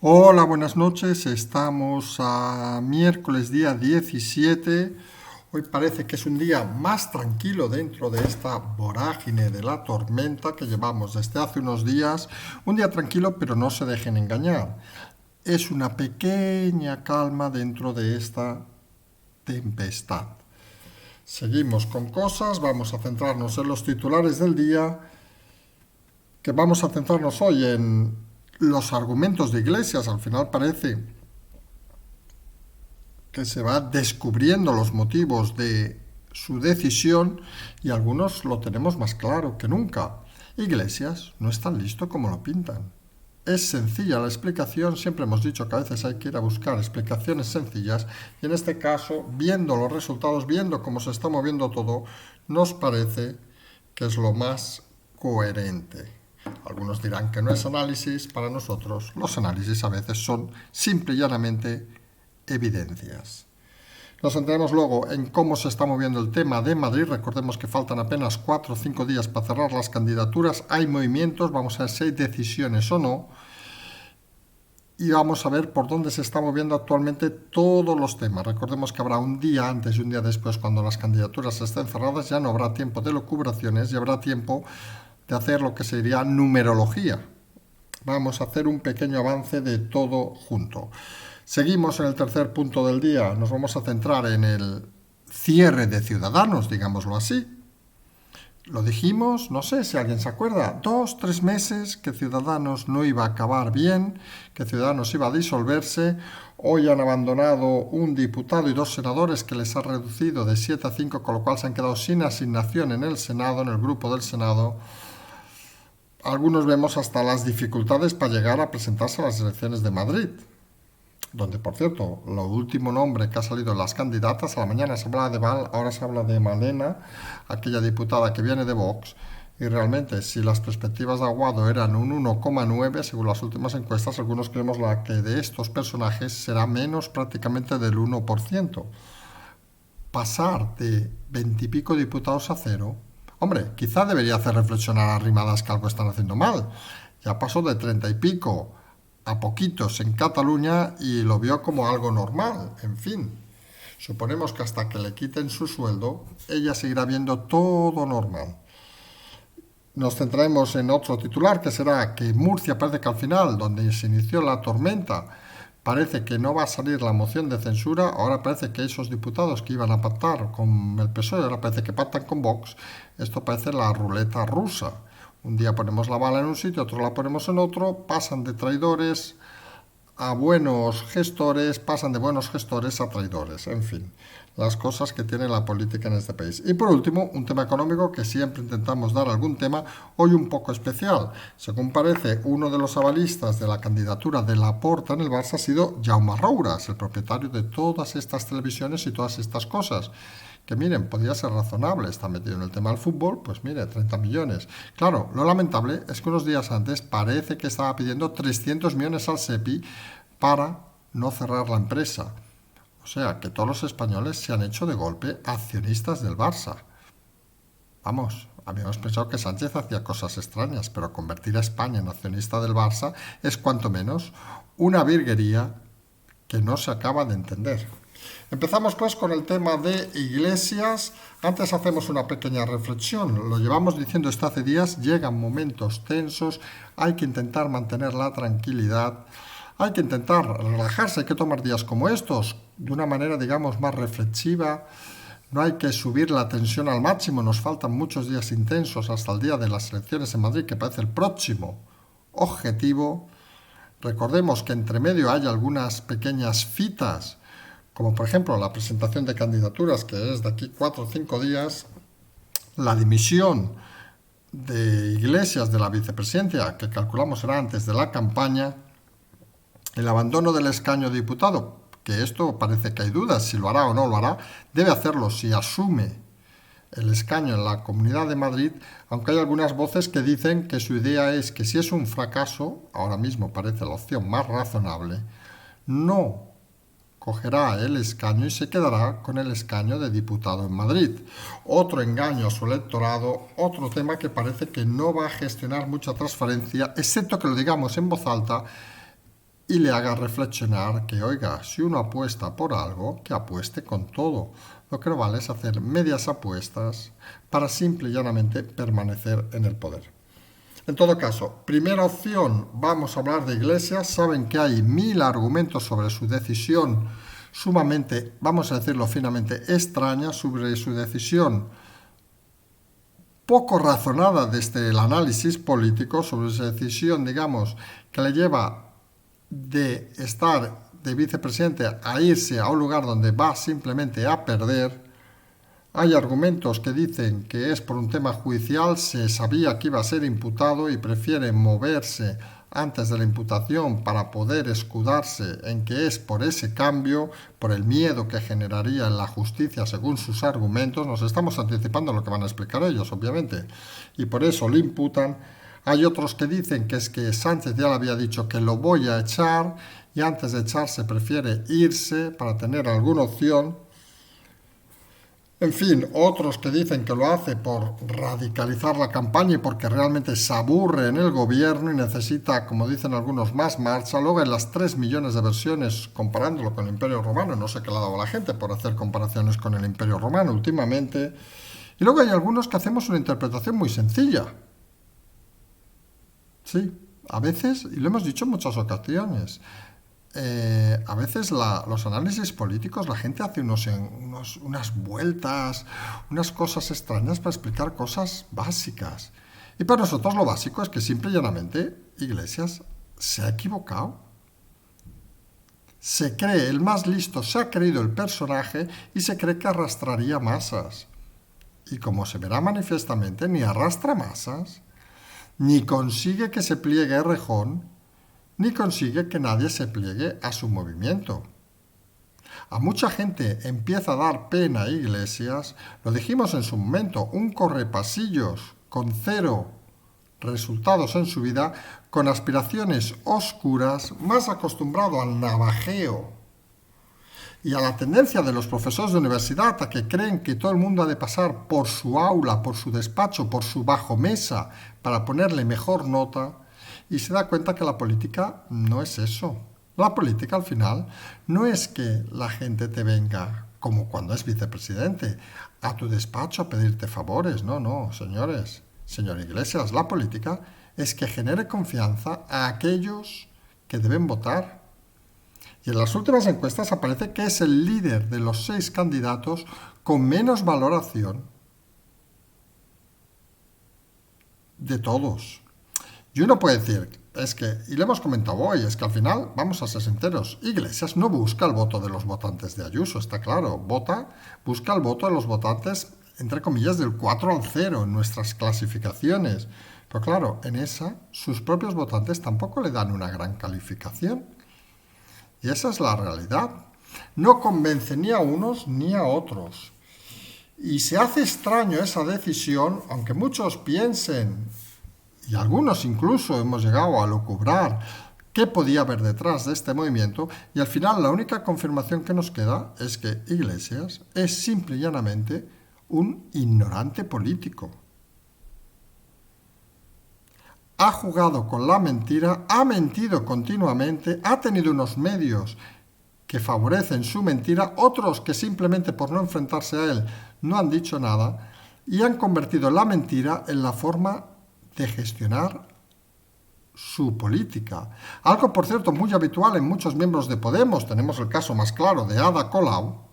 Hola, buenas noches. Estamos a miércoles día 17. Hoy parece que es un día más tranquilo dentro de esta vorágine de la tormenta que llevamos desde hace unos días. Un día tranquilo, pero no se dejen engañar. Es una pequeña calma dentro de esta tempestad. Seguimos con cosas, vamos a centrarnos en los titulares del día, que vamos a centrarnos hoy en los argumentos de Iglesias. Al final parece que se va descubriendo los motivos de su decisión y algunos lo tenemos más claro que nunca. Iglesias no es tan listo como lo pintan. Es sencilla la explicación, siempre hemos dicho que a veces hay que ir a buscar explicaciones sencillas y en este caso, viendo los resultados, viendo cómo se está moviendo todo, nos parece que es lo más coherente. Algunos dirán que no es análisis, para nosotros los análisis a veces son simple y llanamente evidencias. Nos centraremos luego en cómo se está moviendo el tema de Madrid. Recordemos que faltan apenas 4 o 5 días para cerrar las candidaturas. Hay movimientos, vamos a ver si hay decisiones o no. Y vamos a ver por dónde se están moviendo actualmente todos los temas. Recordemos que habrá un día antes y un día después cuando las candidaturas estén cerradas. Ya no habrá tiempo de locubraciones y habrá tiempo de hacer lo que sería numerología. Vamos a hacer un pequeño avance de todo junto. Seguimos en el tercer punto del día. Nos vamos a centrar en el cierre de Ciudadanos, digámoslo así. Lo dijimos, no sé si alguien se acuerda, 2, 3 meses que Ciudadanos no iba a acabar bien, que Ciudadanos iba a disolverse. Hoy han abandonado un diputado y 2 senadores que les ha reducido de 7 a 5, con lo cual se han quedado sin asignación en el Senado, en el grupo del Senado. Algunos vemos hasta las dificultades para llegar a presentarse a las elecciones de Madrid, donde, por cierto, lo último nombre que ha salido en las candidatas, a la mañana se hablaba de Val, ahora se habla de Malena, aquella diputada que viene de Vox, y realmente si las perspectivas de Aguado eran un 1,9, según las últimas encuestas, algunos creemos que de estos personajes será menos prácticamente del 1%. Pasar de 20 y pico diputados a cero, hombre, quizá debería hacer reflexionar a Arrimadas que algo están haciendo mal. Ya pasó de 30 y pico a poquitos en Cataluña y lo vio como algo normal. En fin, suponemos que hasta que le quiten su sueldo, ella seguirá viendo todo normal. Nos centraremos en otro titular, que será que Murcia parece que al final, donde se inició la tormenta, parece que no va a salir la moción de censura. Ahora parece que esos diputados que iban a pactar con el PSOE, ahora parece que pactan con Vox. Esto parece la ruleta rusa. Un día ponemos la bala en un sitio, otro la ponemos en otro, pasan de traidores a buenos gestores, pasan de buenos gestores a traidores, en fin, las cosas que tiene la política en este país. Y por último, un tema económico que siempre intentamos dar algún tema, hoy un poco especial. Según parece, uno de los avalistas de la candidatura de Laporta en el Barça ha sido Jaume Rouras, el propietario de todas estas televisiones y todas estas cosas. Que miren, podría ser razonable, está metido en el tema del fútbol, pues mire, 30 millones. Claro, lo lamentable es que unos días antes parece que estaba pidiendo 300 millones al SEPI para no cerrar la empresa. O sea, que todos los españoles se han hecho de golpe accionistas del Barça. Vamos, habíamos pensado que Sánchez hacía cosas extrañas, pero convertir a España en accionista del Barça es cuanto menos una virguería que no se acaba de entender. Empezamos pues con el tema de Iglesias. Antes hacemos una pequeña reflexión. Lo llevamos diciendo esto hace días, llegan momentos tensos, hay que intentar mantener la tranquilidad, hay que intentar relajarse, hay que tomar días como estos de una manera, digamos, más reflexiva. No hay que subir la tensión al máximo, nos faltan muchos días intensos hasta el día de las elecciones en Madrid, que parece el próximo objetivo. Recordemos que entre medio hay algunas pequeñas fitas, como por ejemplo la presentación de candidaturas, que es de aquí 4 o 5 días, la dimisión de Iglesias de la vicepresidencia, que calculamos será antes de la campaña, el abandono del escaño de diputado, que esto parece que hay dudas si lo hará o no lo hará, debe hacerlo si asume el escaño en la Comunidad de Madrid, aunque hay algunas voces que dicen que su idea es que si es un fracaso, ahora mismo parece la opción más razonable, no cogerá el escaño y se quedará con el escaño de diputado en Madrid. Otro engaño a su electorado, otro tema que parece que no va a gestionar mucha transparencia, excepto que lo digamos en voz alta, y le haga reflexionar que, oiga, si uno apuesta por algo, que apueste con todo. Lo que no vale es hacer medias apuestas para simple y llanamente permanecer en el poder. En todo caso, primera opción, vamos a hablar de Iglesias. Saben que hay 1000 argumentos sobre su decisión sumamente, vamos a decirlo finamente, extraña, sobre su decisión poco razonada desde el análisis político, sobre su decisión, digamos, que le lleva de estar de vicepresidente a irse a un lugar donde va simplemente a perder. Hay argumentos que dicen que es por un tema judicial, se sabía que iba a ser imputado y prefiere moverse antes de la imputación para poder escudarse en que es por ese cambio, por el miedo que generaría en la justicia según sus argumentos. Nos estamos anticipando lo que van a explicar ellos, obviamente, y por eso le imputan. Hay otros que dicen que es que Sánchez ya le había dicho que lo voy a echar y antes de echarse prefiere irse para tener alguna opción. En fin, otros que dicen que lo hace por radicalizar la campaña y porque realmente se aburre en el gobierno y necesita, como dicen algunos, más marcha. Luego en las 3 millones de versiones comparándolo con el Imperio Romano, no sé qué le ha dado a la gente por hacer comparaciones con el Imperio Romano últimamente. Y luego hay algunos que hacemos una interpretación muy sencilla. Sí, a veces, y lo hemos dicho en muchas ocasiones, a veces los análisis políticos, la gente hace unas vueltas, unas cosas extrañas para explicar cosas básicas. Y para nosotros lo básico es que simple y llanamente Iglesias se ha equivocado. Se cree el más listo, se ha creído el personaje y se cree que arrastraría masas. Y como se verá manifiestamente, ni arrastra masas, ni consigue que se pliegue Errejón, ni consigue que nadie se pliegue a su movimiento. A mucha gente empieza a dar pena a Iglesias, lo dijimos en su momento, un correpasillos con 0 resultados en su vida, con aspiraciones oscuras, más acostumbrado al navajeo y a la tendencia de los profesores de universidad a que creen que todo el mundo ha de pasar por su aula, por su despacho, por su bajo mesa para ponerle mejor nota. Y se da cuenta que la política no es eso. La política al final no es que la gente te venga, como cuando es vicepresidente, a tu despacho a pedirte favores. No, no, señores, señor Iglesias, la política es que genere confianza a aquellos que deben votar. Y en las últimas encuestas aparece que es el líder de los 6 candidatos con menos valoración de todos. Y uno puede decir, es que, y lo hemos comentado hoy, es que al final, vamos a ser sinceros, Iglesias no busca el voto de los votantes de Ayuso, está claro, busca el voto de los votantes, entre comillas, del 4 al 0 en nuestras clasificaciones. Pero claro, en esa, sus propios votantes tampoco le dan una gran calificación. Y esa es la realidad. No convence ni a unos ni a otros. Y se hace extraño esa decisión, aunque muchos piensen, y algunos incluso hemos llegado a lucubrar qué podía haber detrás de este movimiento, y al final la única confirmación que nos queda es que Iglesias es simple y llanamente un ignorante político. Ha jugado con la mentira, ha mentido continuamente, ha tenido unos medios que favorecen su mentira, otros que simplemente por no enfrentarse a él no han dicho nada, y han convertido la mentira en la forma de gestionar su política. Algo, por cierto, muy habitual en muchos miembros de Podemos. Tenemos el caso más claro de Ada Colau,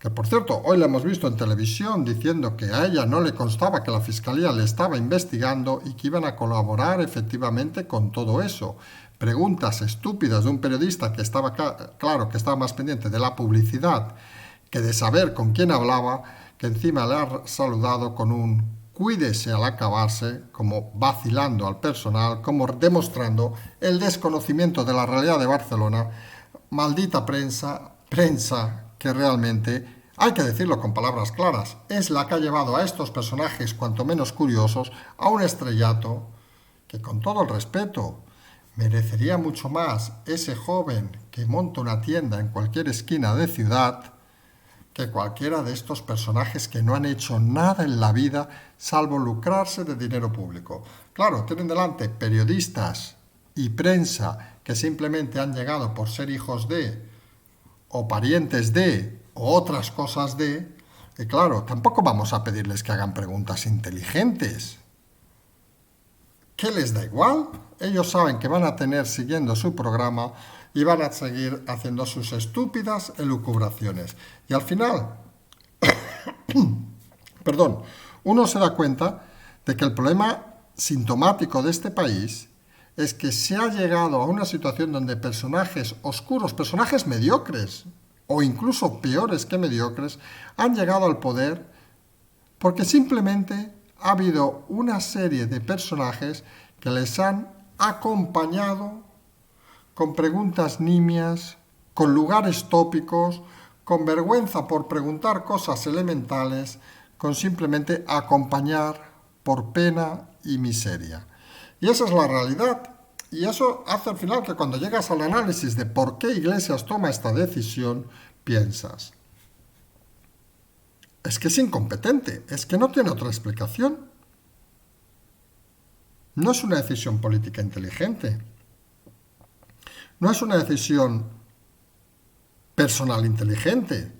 que por cierto, hoy la hemos visto en televisión diciendo que a ella no le constaba que la Fiscalía le estaba investigando y que iban a colaborar efectivamente con todo eso. Preguntas estúpidas de un periodista que estaba claro que estaba más pendiente de la publicidad que de saber con quién hablaba, que encima le ha saludado con un cuídese al acabarse, como vacilando al personal, como demostrando el desconocimiento de la realidad de Barcelona. Maldita prensa que realmente, hay que decirlo con palabras claras, es la que ha llevado a estos personajes, cuanto menos curiosos, a un estrellato que, con todo el respeto, merecería mucho más ese joven que monta una tienda en cualquier esquina de ciudad que cualquiera de estos personajes que no han hecho nada en la vida salvo lucrarse de dinero público. Claro, tienen delante periodistas y prensa que simplemente han llegado por ser hijos de, o parientes de, o otras cosas de, y claro, tampoco vamos a pedirles que hagan preguntas inteligentes. ¿Qué les da igual? Ellos saben que van a tener siguiendo su programa y van a seguir haciendo sus estúpidas elucubraciones. Y al final, perdón, uno se da cuenta de que el problema sintomático de este país es que se ha llegado a una situación donde personajes oscuros, personajes mediocres o incluso peores que mediocres, han llegado al poder porque simplemente ha habido una serie de personajes que les han acompañado con preguntas nimias, con lugares tópicos, con vergüenza por preguntar cosas elementales, con simplemente acompañar por pena y miseria. Y esa es la realidad. Y eso hace al final que cuando llegas al análisis de por qué Iglesias toma esta decisión, piensas, es que es incompetente, es que no tiene otra explicación. No es una decisión política inteligente. No es una decisión personal inteligente.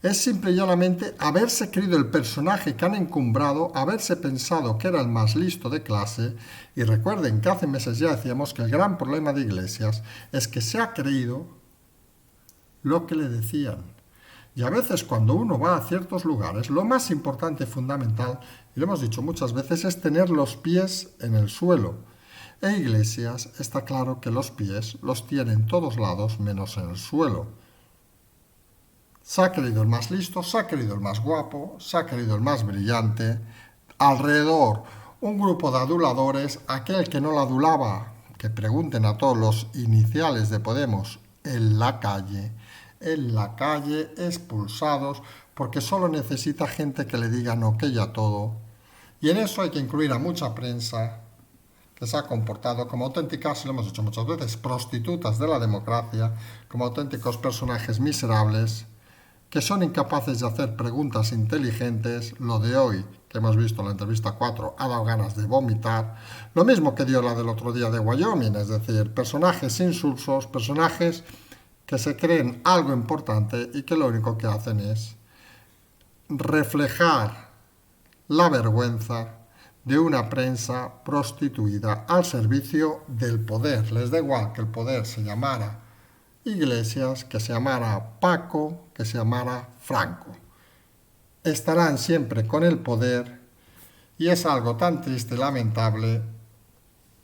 Es simple y llanamente haberse creído el personaje que han encumbrado, haberse pensado que era el más listo de clase. Y recuerden que hace meses ya decíamos que el gran problema de Iglesias es que se ha creído lo que le decían. Y a veces cuando uno va a ciertos lugares, lo más importante y fundamental, y lo hemos dicho muchas veces, es tener los pies en el suelo. E Iglesias está claro que los pies los tiene en todos lados menos en el suelo. Se ha creído el más listo, se ha creído el más guapo, se ha creído el más brillante. Alrededor, un grupo de aduladores, aquel que no la adulaba, que pregunten a todos los iniciales de Podemos en la calle, expulsados, porque solo necesita gente que le diga no que ya todo. Y en eso hay que incluir a mucha prensa que se ha comportado como auténticas, lo hemos dicho muchas veces, prostitutas de la democracia, como auténticos personajes miserables, que son incapaces de hacer preguntas inteligentes. Lo de hoy, que hemos visto en la entrevista 4, ha dado ganas de vomitar. Lo mismo que dio la del otro día de Wyoming, es decir, personajes insulsos, personajes que se creen algo importante y que lo único que hacen es reflejar la vergüenza de una prensa prostituida al servicio del poder. Les da igual que el poder se llamara Iglesias, que se llamara Paco, que se llamara Franco. Estarán siempre con el poder y es algo tan triste y lamentable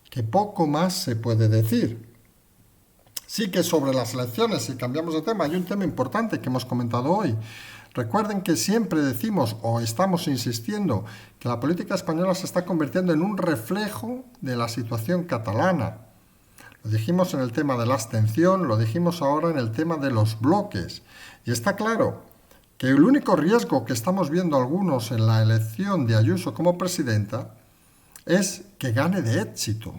que poco más se puede decir. Sí que sobre las elecciones, si cambiamos de tema, hay un tema importante que hemos comentado hoy. Recuerden que siempre decimos o estamos insistiendo que la política española se está convirtiendo en un reflejo de la situación catalana. Lo dijimos en el tema de la abstención, lo dijimos ahora en el tema de los bloques. Y está claro que el único riesgo que estamos viendo algunos en la elección de Ayuso como presidenta es que gane de éxito.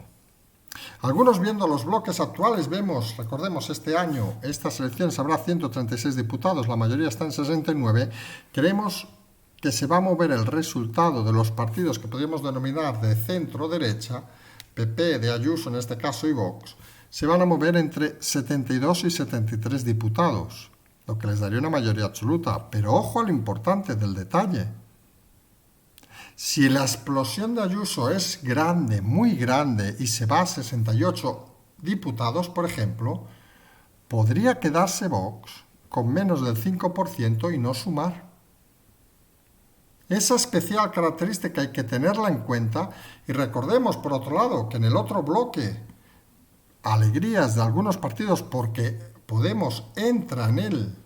Algunos viendo los bloques actuales vemos, recordemos, este año, estas elecciones habrá 136 diputados, la mayoría está en 69, creemos que se va a mover el resultado de los partidos que podríamos denominar de centro-derecha, PP, de Ayuso en este caso y Vox, se van a mover entre 72 y 73 diputados, lo que les daría una mayoría absoluta. Pero ojo a lo importante del detalle. Si la explosión de Ayuso es grande, muy grande, y se va a 68 diputados, por ejemplo, podría quedarse Vox con menos del 5% y no sumar. Esa especial característica hay que tenerla en cuenta y recordemos, por otro lado, que en el otro bloque, alegrías de algunos partidos porque Podemos entra en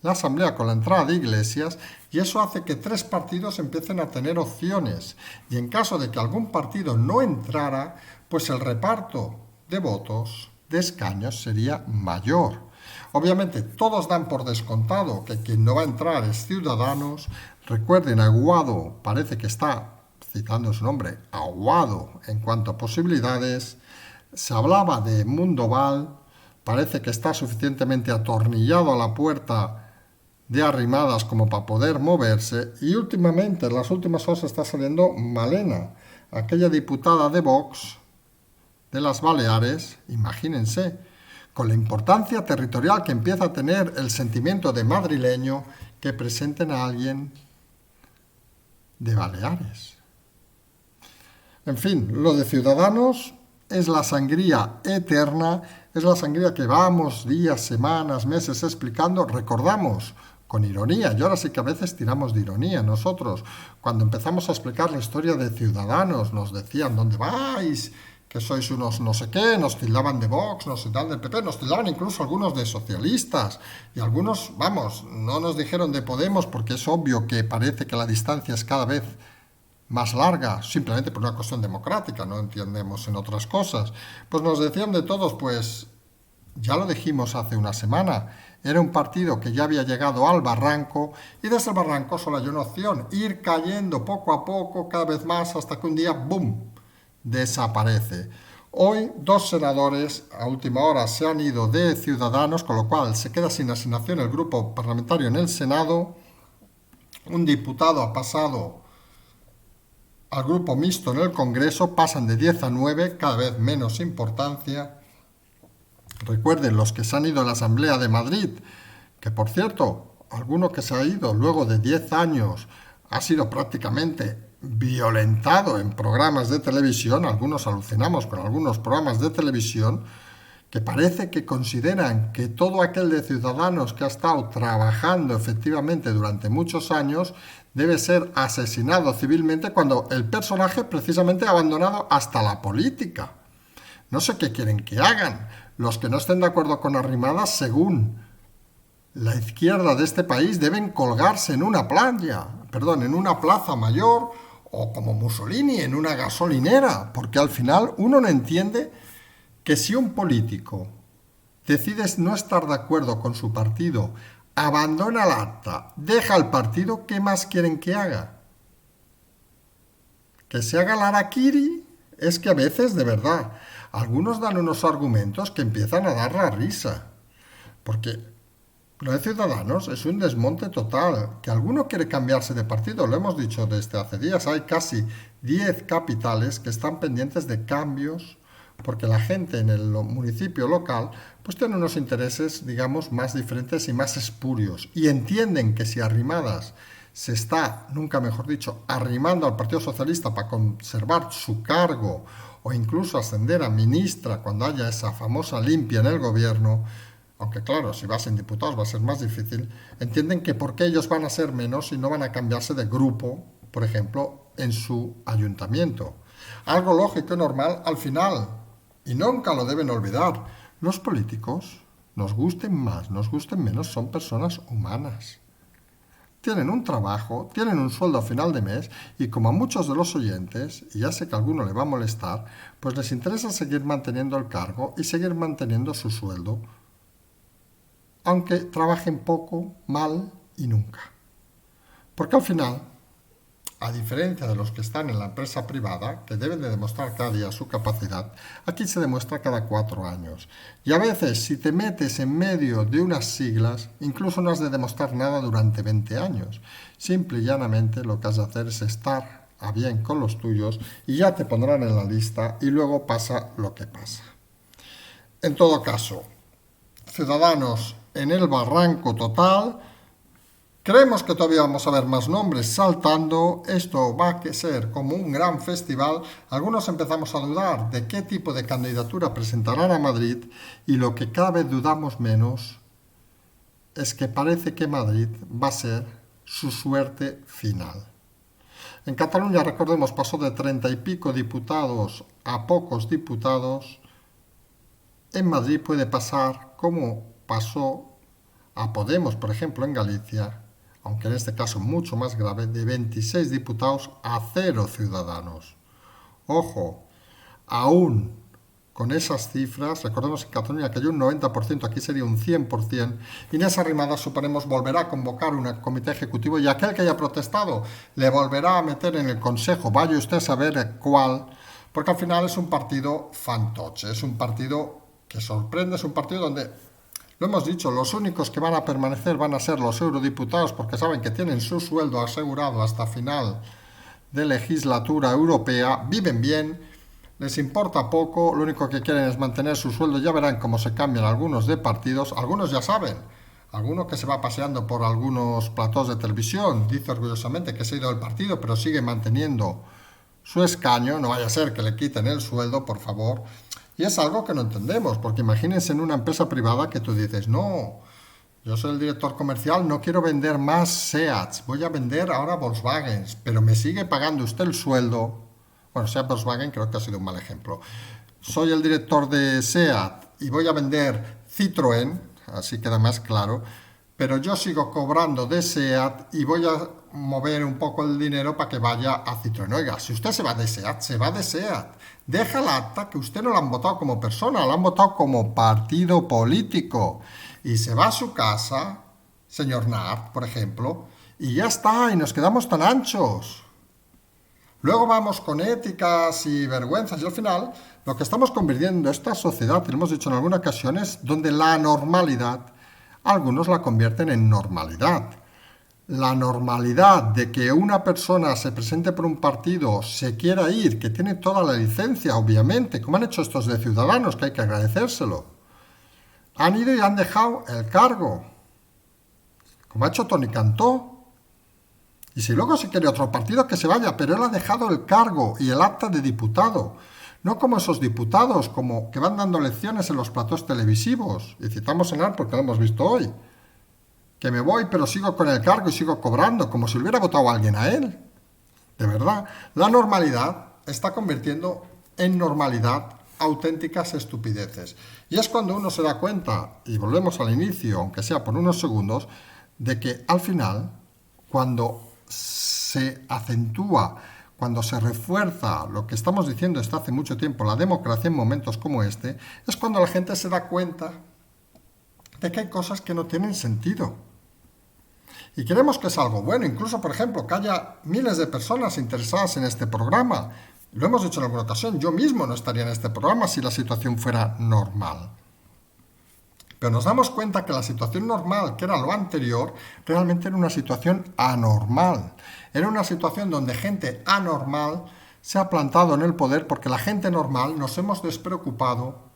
la Asamblea con la entrada de Iglesias y eso hace que 3 partidos empiecen a tener opciones. Y en caso de que algún partido no entrara, pues el reparto de votos, de escaños, sería mayor. Obviamente todos dan por descontado que quien no va a entrar es Ciudadanos. Recuerden, Aguado parece que está, citando su nombre, aguado en cuanto a posibilidades. Se hablaba de Mundo Val, parece que está suficientemente atornillado a la puerta de Arrimadas como para poder moverse. Y últimamente, en las últimas horas, está saliendo Malena, aquella diputada de Vox, de las Baleares, imagínense, con la importancia territorial que empieza a tener el sentimiento de madrileño, que presenten a alguien de Baleares. En fin, lo de Ciudadanos es la sangría eterna, es la sangría que vamos días, semanas, meses explicando, recordamos con ironía, y ahora sí que a veces tiramos de ironía nosotros. Cuando empezamos a explicar la historia de Ciudadanos, nos decían, ¿dónde vais? Que sois unos no sé qué, nos tildaban de Vox, nos tildaban del PP, nos tildaban incluso algunos de socialistas, y algunos, vamos, no nos dijeron de Podemos, porque es obvio que parece que la distancia es cada vez más larga, simplemente por una cuestión democrática, no entendemos en otras cosas. Pues nos decían de todos, pues ya lo dijimos hace una semana, era un partido que ya había llegado al barranco y desde el barranco solo hay una opción, ir cayendo poco a poco, cada vez más, hasta que un día, ¡boom!, desaparece. Hoy 2 senadores a última hora se han ido de Ciudadanos, con lo cual se queda sin asignación el grupo parlamentario en el Senado, un diputado ha pasado al grupo mixto en el Congreso, pasan de 10 a 9, cada vez menos importancia. Recuerden, los que se han ido a la Asamblea de Madrid, que por cierto, alguno que se ha ido luego de 10 años ha sido prácticamente violentado en programas de televisión, algunos alucinamos con algunos programas de televisión, que parece que consideran que todo aquel de Ciudadanos que ha estado trabajando efectivamente durante muchos años debe ser asesinado civilmente cuando el personaje precisamente ha abandonado hasta la política. No sé qué quieren que hagan. Los que no estén de acuerdo con Arrimadas, según la izquierda de este país, deben colgarse en una en una plaza mayor o como Mussolini en una gasolinera, porque al final uno no entiende que si un político decide no estar de acuerdo con su partido, abandona el acta, deja el partido, ¿qué más quieren que haga? Que se haga el harakiri. Es que a veces, de verdad, algunos dan unos argumentos que empiezan a dar la risa. Porque lo de Ciudadanos es un desmonte total. Que alguno quiere cambiarse de partido, lo hemos dicho desde hace días. Hay casi 10 capitales que están pendientes de cambios porque la gente en el municipio local pues tiene unos intereses, digamos, más diferentes y más espurios. Y entienden que si Arrimadas se está, nunca mejor dicho, arrimando al Partido Socialista para conservar su cargo o incluso ascender a ministra cuando haya esa famosa limpia en el gobierno, aunque claro, si vas en diputados va a ser más difícil, entienden que porque ellos van a ser menos y no van a cambiarse de grupo, por ejemplo, en su ayuntamiento. Algo lógico y normal al final, y nunca lo deben olvidar. Los políticos, nos gusten más, nos gusten menos, son personas humanas. Tienen un trabajo, tienen un sueldo a final de mes y como a muchos de los oyentes, y ya sé que a alguno le va a molestar, pues les interesa seguir manteniendo el cargo y seguir manteniendo su sueldo, aunque trabajen poco, mal y nunca. Porque al final, a diferencia de los que están en la empresa privada, que deben de demostrar cada día su capacidad, aquí se demuestra cada 4 años. Y a veces, si te metes en medio de unas siglas, incluso no has de demostrar nada durante 20 años. Simple y llanamente lo que has de hacer es estar a bien con los tuyos y ya te pondrán en la lista y luego pasa lo que pasa. En todo caso, Ciudadanos en el barranco total. Creemos que todavía vamos a ver más nombres saltando, esto va a ser como un gran festival. Algunos empezamos a dudar de qué tipo de candidatura presentarán a Madrid y lo que cada vez dudamos menos es que parece que Madrid va a ser su suerte final. En Cataluña, recordemos, pasó de 30 y pico diputados a pocos diputados. En Madrid puede pasar como pasó a Podemos, por ejemplo, en Galicia, aunque en este caso mucho más grave, de 26 diputados a 0 ciudadanos. Ojo, aún con esas cifras, recordemos en Cataluña que hay un 90%, aquí sería un 100%, Inés Arrimadas, suponemos, volverá a convocar un comité ejecutivo y aquel que haya protestado le volverá a meter en el consejo, vaya usted a saber cuál, porque al final es un partido fantoche, es un partido que sorprende, es un partido donde, lo hemos dicho, los únicos que van a permanecer van a ser los eurodiputados porque saben que tienen su sueldo asegurado hasta final de legislatura europea, viven bien, les importa poco, lo único que quieren es mantener su sueldo. Ya verán cómo se cambian algunos de partidos, algunos ya saben. Alguno que se va paseando por algunos platós de televisión dice orgullosamente que se ha ido del partido, pero sigue manteniendo su escaño. No vaya a ser que le quiten el sueldo, por favor. Y es algo que no entendemos, porque imagínense en una empresa privada que tú dices, no, yo soy el director comercial, no quiero vender más Seats, voy a vender ahora Volkswagen, pero me sigue pagando usted el sueldo. Bueno, Seat Volkswagen creo que ha sido un mal ejemplo. Soy el director de Seat y voy a vender Citroën, así queda más claro, pero yo sigo cobrando de SEAT y voy a mover un poco el dinero para que vaya a Citroën. Oiga, si usted se va de SEAT, se va de SEAT. Deja el acta que usted no lo han votado como persona, lo han votado como partido político. Y se va a su casa, señor Nart, por ejemplo, y ya está, y nos quedamos tan anchos. Luego vamos con éticas y vergüenzas y al final lo que estamos convirtiendo esta sociedad, y lo hemos dicho en algunas ocasiones, donde la normalidad, algunos la convierten en normalidad. La normalidad de que una persona se presente por un partido, se quiera ir, que tiene toda la licencia, obviamente, como han hecho estos de Ciudadanos, que hay que agradecérselo. Han ido y han dejado el cargo, como ha hecho Toni Cantó. Y si luego se quiere otro partido, que se vaya, pero él ha dejado el cargo y el acta de diputado. No como esos diputados como que van dando lecciones en los platós televisivos. Y citamos en AR porque lo hemos visto hoy. Que me voy, pero sigo con el cargo y sigo cobrando, como si le hubiera votado a alguien a él. De verdad, la normalidad está convirtiendo en normalidad auténticas estupideces. Y es cuando uno se da cuenta, y volvemos al inicio, aunque sea por unos segundos, de que al final, cuando se acentúa, cuando se refuerza lo que estamos diciendo desde hace mucho tiempo, la democracia en momentos como este, es cuando la gente se da cuenta de que hay cosas que no tienen sentido. Y creemos que es algo bueno, incluso, por ejemplo, que haya miles de personas interesadas en este programa. Lo hemos dicho en alguna ocasión, yo mismo no estaría en este programa si la situación fuera normal. Pero nos damos cuenta que la situación normal, que era lo anterior, realmente era una situación anormal. Era una situación donde gente anormal se ha plantado en el poder porque la gente normal nos hemos despreocupado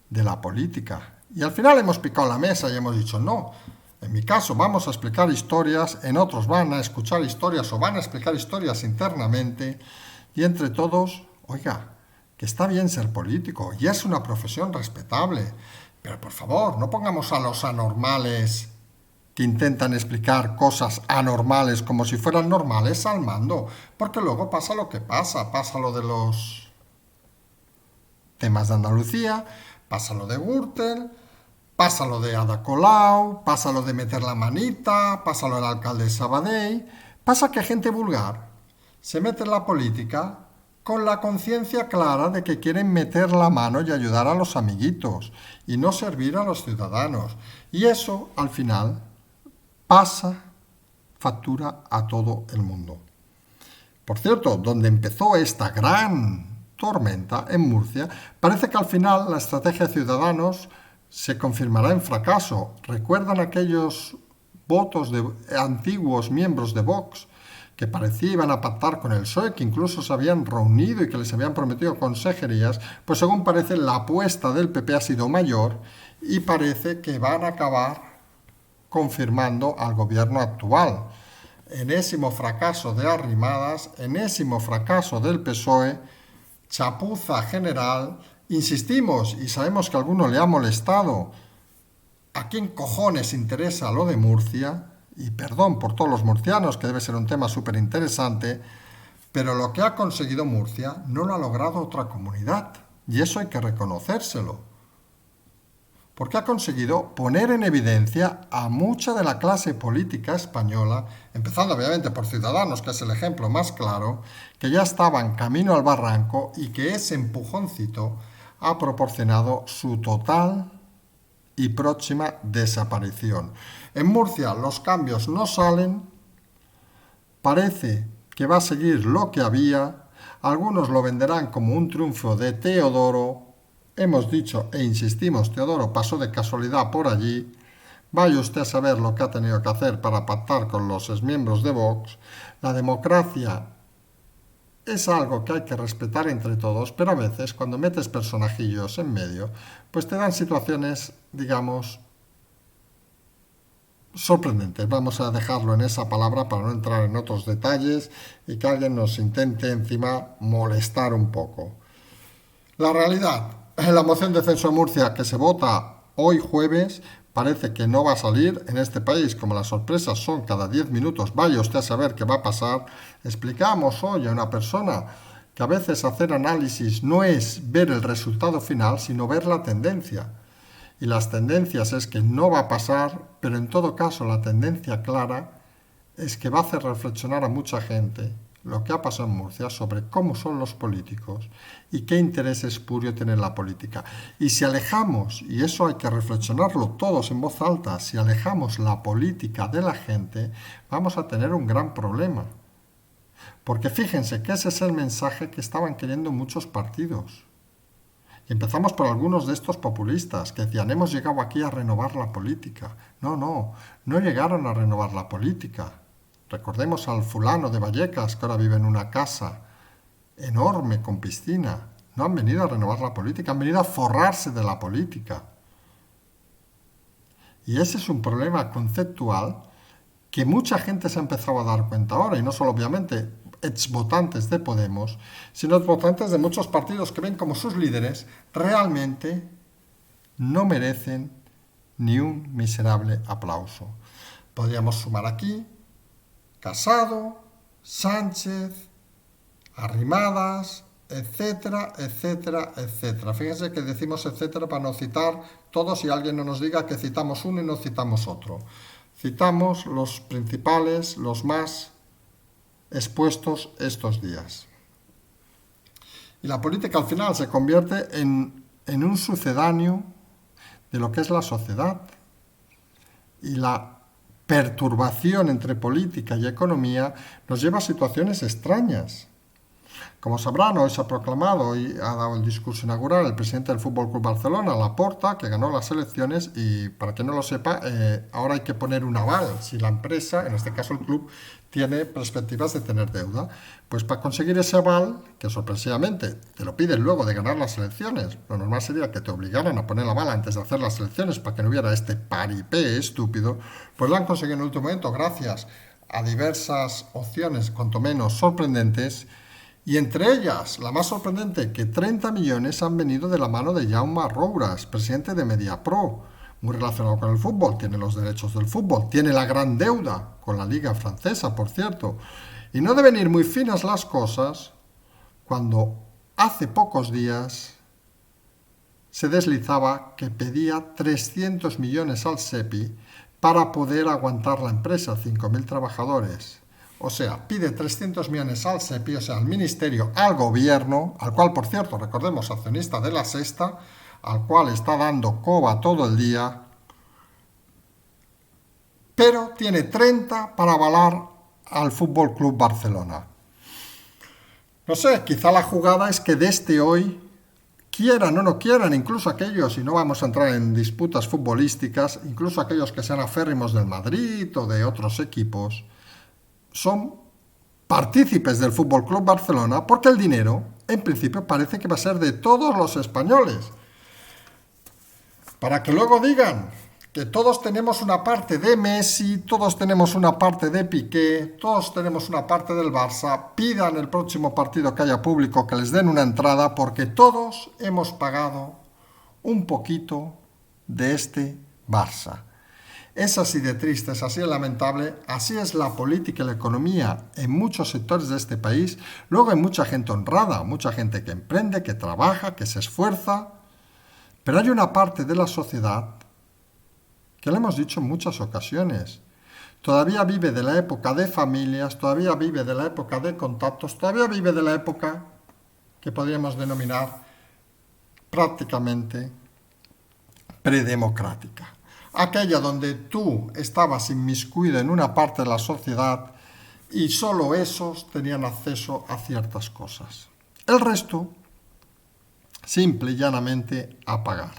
de la política. Y al final hemos picado la mesa y hemos dicho, no, en mi caso vamos a explicar historias, en otros van a escuchar historias o van a explicar historias internamente, y entre todos, oiga, que está bien ser político y es una profesión respetable. Pero por favor, no pongamos a los anormales que intentan explicar cosas anormales como si fueran normales al mando, porque luego pasa lo que pasa lo de los temas de Andalucía, pasa lo de Gürtel, pasa lo de Ada Colau, pasa lo de meter la manita, pasa lo del alcalde de Sabadell, pasa que gente vulgar se mete en la política con la conciencia clara de que quieren meter la mano y ayudar a los amiguitos y no servir a los ciudadanos. Y eso, al final, pasa factura a todo el mundo. Por cierto, donde empezó esta gran tormenta, en Murcia, parece que al final la estrategia de Ciudadanos se confirmará en fracaso. ¿Recuerdan aquellos votos de antiguos miembros de Vox que parecía iban a pactar con el PSOE, que incluso se habían reunido y que les habían prometido consejerías? Pues según parece la apuesta del PP ha sido mayor y parece que van a acabar confirmando al gobierno actual. Enésimo fracaso de Arrimadas, enésimo fracaso del PSOE, chapuza general. Insistimos, y sabemos que a alguno le ha molestado, ¿a quién cojones interesa lo de Murcia? Y perdón por todos los murcianos, que debe ser un tema súper interesante, pero lo que ha conseguido Murcia no lo ha logrado otra comunidad. Y eso hay que reconocérselo. Porque ha conseguido poner en evidencia a mucha de la clase política española, empezando obviamente por Ciudadanos, que es el ejemplo más claro, que ya estaban camino al barranco y que ese empujoncito ha proporcionado su total y próxima desaparición. En Murcia los cambios no salen, parece que va a seguir lo que había, algunos lo venderán como un triunfo de Teodoro. Hemos dicho e insistimos, Teodoro pasó de casualidad por allí. Vaya usted a saber lo que ha tenido que hacer para pactar con los exmiembros de Vox. La democracia es algo que hay que respetar entre todos, pero a veces cuando metes personajillos en medio, pues te dan situaciones, digamos, sorprendentes. Vamos a dejarlo en esa palabra para no entrar en otros detalles y que alguien nos intente encima molestar un poco. La realidad, la moción de censo en Murcia que se vota hoy jueves parece que no va a salir en este país, como las sorpresas son cada 10 minutos, vaya usted a saber qué va a pasar. Explicamos hoy a una persona que a veces hacer análisis no es ver el resultado final, sino ver la tendencia. Y las tendencias es que no va a pasar, pero en todo caso la tendencia clara es que va a hacer reflexionar a mucha gente lo que ha pasado en Murcia sobre cómo son los políticos y qué interés espurio tiene la política. Y si alejamos, y eso hay que reflexionarlo todos en voz alta, si alejamos la política de la gente, vamos a tener un gran problema. Porque fíjense que ese es el mensaje que estaban queriendo muchos partidos. Y empezamos por algunos de estos populistas que decían, hemos llegado aquí a renovar la política. No llegaron a renovar la política. Recordemos al fulano de Vallecas, que ahora vive en una casa enorme con piscina. No han venido a renovar la política, han venido a forrarse de la política. Y ese es un problema conceptual que mucha gente se ha empezado a dar cuenta ahora, y no solo obviamente exvotantes de Podemos, sino exvotantes de muchos partidos que ven como sus líderes realmente no merecen ni un miserable aplauso. Podríamos sumar aquí Casado, Sánchez, Arrimadas, etcétera, etcétera, etcétera. Fíjense que decimos etcétera para no citar todos y alguien no nos diga que citamos uno y no citamos otro. Citamos los principales, los más expuestos estos días. Y la política al final se convierte en un sucedáneo de lo que es la sociedad. Y la perturbación entre política y economía nos lleva a situaciones extrañas. Como sabrán, hoy se ha proclamado y ha dado el discurso inaugural el presidente del Fútbol Club Barcelona, Laporta, que ganó las elecciones y, para quien no lo sepa, ahora hay que poner un aval si la empresa, en este caso el club, tiene perspectivas de tener deuda. Pues para conseguir ese aval, que sorpresivamente te lo piden luego de ganar las elecciones, lo normal sería que te obligaran a poner el aval antes de hacer las elecciones para que no hubiera este paripé estúpido, pues lo han conseguido en el último momento gracias a diversas opciones, cuanto menos sorprendentes. Y entre ellas, la más sorprendente, que 30 millones han venido de la mano de Jaume Rouras, presidente de Mediapro, muy relacionado con el fútbol, tiene los derechos del fútbol, tiene la gran deuda con la Liga Francesa, por cierto. Y no deben ir muy finas las cosas cuando hace pocos días se deslizaba que pedía 300 millones al SEPI para poder aguantar la empresa, 5.000 trabajadores. O sea, pide 300 millones al SEPI, o sea, al ministerio, al gobierno, al cual, por cierto, recordemos, accionista de La Sexta, al cual está dando coba todo el día, pero tiene 30 para avalar al Fútbol Club Barcelona. No sé, quizá la jugada es que desde hoy, quieran o no quieran, incluso aquellos, y no vamos a entrar en disputas futbolísticas, incluso aquellos que sean aférrimos del Madrid o de otros equipos, son partícipes del Fútbol Club Barcelona porque el dinero, en principio, parece que va a ser de todos los españoles. Para que luego digan que todos tenemos una parte de Messi, todos tenemos una parte de Piqué, todos tenemos una parte del Barça, pidan el próximo partido que haya público que les den una entrada porque todos hemos pagado un poquito de este Barça. Es así de triste, es así de lamentable, así es la política y la economía en muchos sectores de este país. Luego hay mucha gente honrada, mucha gente que emprende, que trabaja, que se esfuerza, pero hay una parte de la sociedad que lo hemos dicho en muchas ocasiones. Todavía vive de la época de familias, todavía vive de la época de contactos, todavía vive de la época que podríamos denominar prácticamente predemocrática. Aquella donde tú estabas inmiscuido en una parte de la sociedad y solo esos tenían acceso a ciertas cosas. El resto, simple y llanamente, a pagar.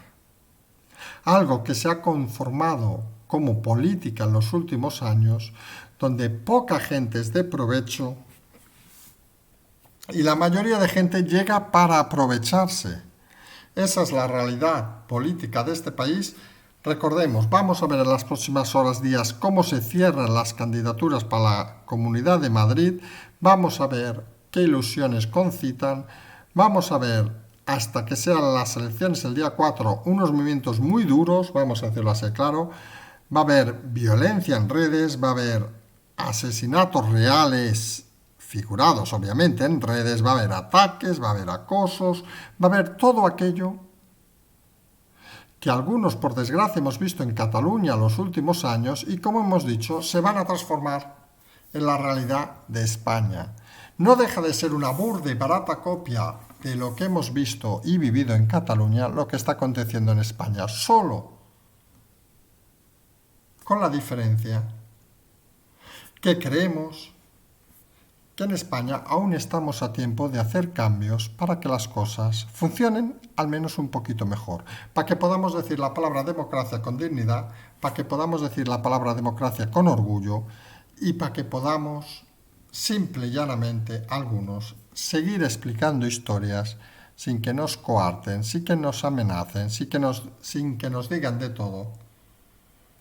Algo que se ha conformado como política en los últimos años, donde poca gente es de provecho, Y la mayoría de gente llega para aprovecharse. Esa es la realidad política de este país. Recordemos, vamos a ver en las próximas horas, días, cómo se cierran las candidaturas para la Comunidad de Madrid. Vamos a ver qué ilusiones concitan. Vamos a ver, hasta que sean las elecciones el día 4, unos movimientos muy duros, vamos a decirlo así claro. Va a haber violencia en redes, va a haber asesinatos reales, figurados obviamente en redes, va a haber ataques, va a haber acosos, va a haber todo aquello que algunos, por desgracia, hemos visto en Cataluña los últimos años y, como hemos dicho, se van a transformar en la realidad de España. No deja de ser una burda y barata copia de lo que hemos visto y vivido en Cataluña, lo que está aconteciendo en España, solo con la diferencia que creemos que en España aún estamos a tiempo de hacer cambios para que las cosas funcionen al menos un poquito mejor, para que podamos decir la palabra democracia con dignidad, para que podamos decir la palabra democracia con orgullo y para que podamos, simple y llanamente, algunos, seguir explicando historias sin que nos coarten, sin que nos amenacen, sin que nos digan de todo.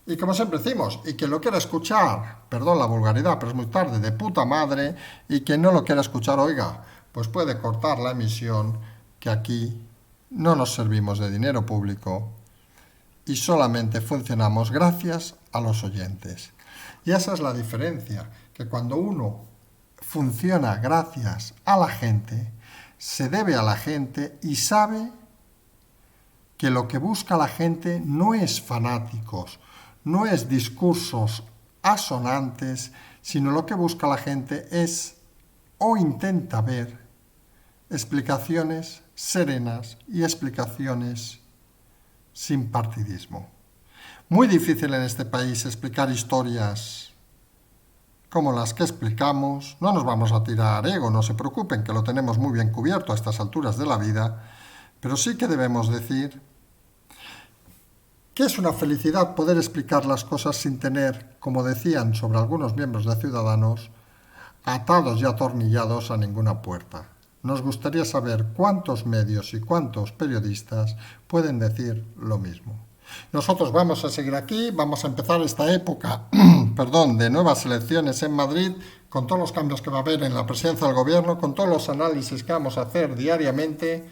Y como siempre decimos, y quien lo quiera escuchar, perdón la vulgaridad, pero es muy tarde, de puta madre, y quien no lo quiera escuchar, oiga, pues puede cortar la emisión, que aquí no nos servimos de dinero público y solamente funcionamos gracias a los oyentes. Y esa es la diferencia, que cuando uno funciona gracias a la gente, se debe a la gente y sabe que lo que busca la gente no es fanáticos, no es discursos asonantes, sino lo que busca la gente es o intenta ver explicaciones serenas y explicaciones sin partidismo. Muy difícil en este país explicar historias como las que explicamos. No nos vamos a tirar ego, no se preocupen, que lo tenemos muy bien cubierto a estas alturas de la vida, pero sí que debemos decir que es una felicidad poder explicar las cosas sin tener, como decían sobre algunos miembros de Ciudadanos, atados y atornillados a ninguna puerta. Nos gustaría saber cuántos medios y cuántos periodistas pueden decir lo mismo. Nosotros vamos a seguir aquí, vamos a empezar esta época de nuevas elecciones en Madrid, con todos los cambios que va a haber en la presidencia del gobierno, con todos los análisis que vamos a hacer diariamente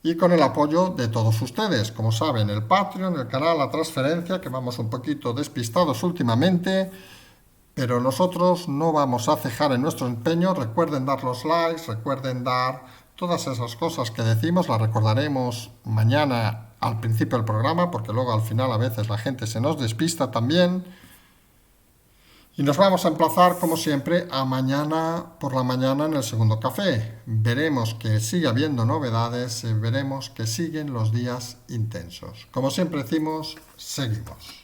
y con el apoyo de todos ustedes. Como saben, el Patreon, el canal, la transferencia, que vamos un poquito despistados últimamente, pero nosotros no vamos a cejar en nuestro empeño. Recuerden dar los likes, recuerden dar todas esas cosas que decimos, las recordaremos mañana al principio del programa, porque luego al final a veces la gente se nos despista también. Y nos vamos a emplazar, como siempre, a mañana por la mañana en el segundo café. Veremos que sigue habiendo novedades, veremos que siguen los días intensos. Como siempre decimos, seguimos.